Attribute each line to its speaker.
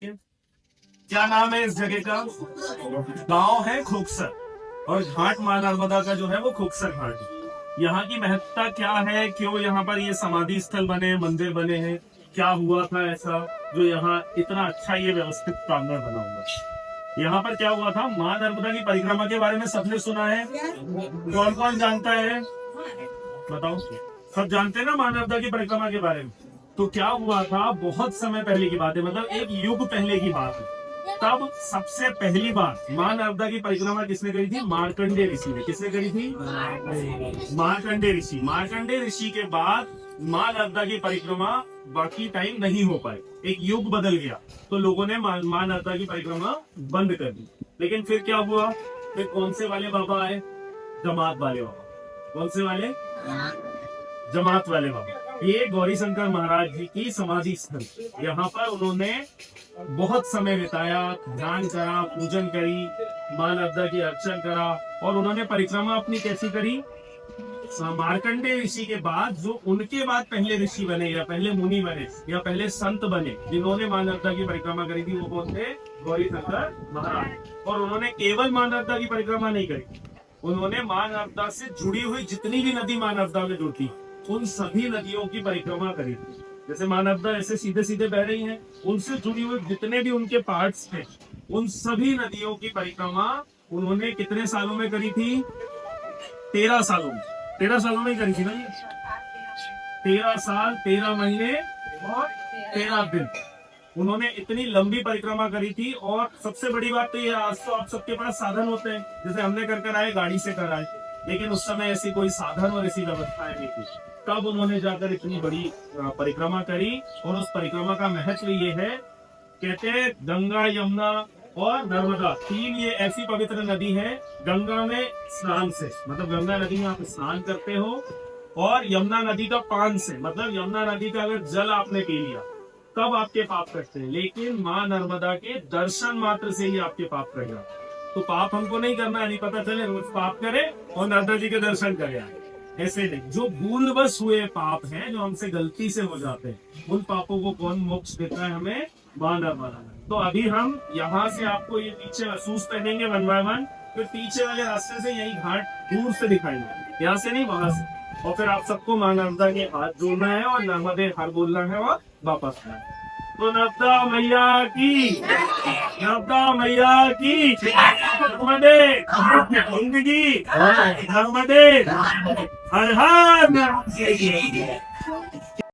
Speaker 1: क्या नाम है इस जगह का? गांव है खोखसर और घाट मां नर्मदा का जो है वो खोखसर घाट है। यहाँ की महत्ता क्या है, क्यों यहाँ पर ये समाधि स्थल बने, मंदिर बने हैं, क्या हुआ था ऐसा जो यहाँ इतना अच्छा ये व्यवस्थित प्रांगण बना हुआ है? यहाँ पर क्या हुआ था, मां नर्मदा की परिक्रमा के बारे में सबने सुना है? कौन कौन जानता है बताओ? सब जानते हैं ना मां नर्मदा की परिक्रमा के बारे में? तो क्या हुआ था, बहुत समय पहले की बात है, मतलब एक युग पहले की बात है। तब सबसे पहली बार मां नर्मदा की परिक्रमा किसने करी थी? मार्कंडे ऋषि ने। किसने करी थी? मार्कंडे ऋषि। मार्कंडे ऋषि के बाद मां नर्मदा की परिक्रमा बाकी टाइम नहीं हो पाए, एक युग बदल गया, तो लोगों ने मां नर्मदा की परिक्रमा बंद कर दी। लेकिन फिर क्या हुआ, फिर कौन से वाले बाबा आए? जमात वाले बाबा। कौन से वाले? जमात वाले बाबा। ये गौरी शंकर महाराज जी की समाधि स्थल, यहाँ पर उन्होंने बहुत समय बिताया, ध्यान करा, पूजन करी, मां नर्मदा की अर्चन करा, और उन्होंने परिक्रमा अपनी कैसी करी? मार्कंडे ऋषि के बाद जो उनके बाद पहले ऋषि बने या पहले मुनि बने या पहले संत बने जिन्होंने मां नर्मदा की परिक्रमा करी थी, वो कौन थे? गौरी शंकर महाराज। और उन्होंने केवल मां नर्मदा की परिक्रमा नहीं करी, उन्होंने मां नर्मदा से जुड़ी हुई जितनी भी नदी मां नर्मदा में जुड़ती उन सभी नदियों की परिक्रमा करी थी। जैसे मां नर्मदा ऐसे सीधे सीधे बह रही हैं, उनसे जुड़ी हुई जितने भी उनके पार्ट्स थे उन सभी नदियों की परिक्रमा उन्होंने कितने सालों में करी थी? 13 सालों में। 13 सालों में करी थी ना ये? 13 साल 13 महीने और 13 दिन उन्होंने इतनी लंबी परिक्रमा करी थी। और सबसे बड़ी बात तो ये, आज तो आप सबके पास साधन होते हैं, जैसे हमने कर आए, गाड़ी से कर आए, लेकिन उस समय ऐसी कोई साधन और ऐसी व्यवस्थाएं नहीं थी। तब उन्होंने जाकर इतनी बड़ी परिक्रमा करी। और उस परिक्रमा का महत्व ये है, कहते हैं गंगा, यमुना और नर्मदा, तीन ये ऐसी पवित्र नदी है। गंगा में स्नान से, मतलब गंगा नदी में आप स्नान करते हो, और यमुना नदी का पान से, मतलब यमुना नदी का अगर जल आपने पी लिया तब आपके पाप कटते हैं। लेकिन मां नर्मदा के दर्शन मात्र से ही आपके पाप कट जाते। तो पाप हमको नहीं करना है, नहीं पता चले रोज पाप करे और नर्मदा जी के दर्शन करे, ऐसे नहीं। जो भूलवश हुए पाप हैं, जो हमसे गलती से हो जाते हैं, उन पापों को कौन मोक्ष देता है? हमें मां नर्मदा। तो अभी हम यहाँ से आपको ये पीछे शूज पहनेंगे 1 by 1, फिर पीछे वाले रास्ते से यही घाट दूर से दिखाएंगे, यहाँ से नहीं वहां से। और फिर आप सबको मां नर्मदा के हाथ जोड़ना है और नर्मदे हर बोलना है और वापस आना है। तो नर्मदा मैया की, नर्मदा मैया की, नर्मदे जिंदगी, नर्मदे हर हर।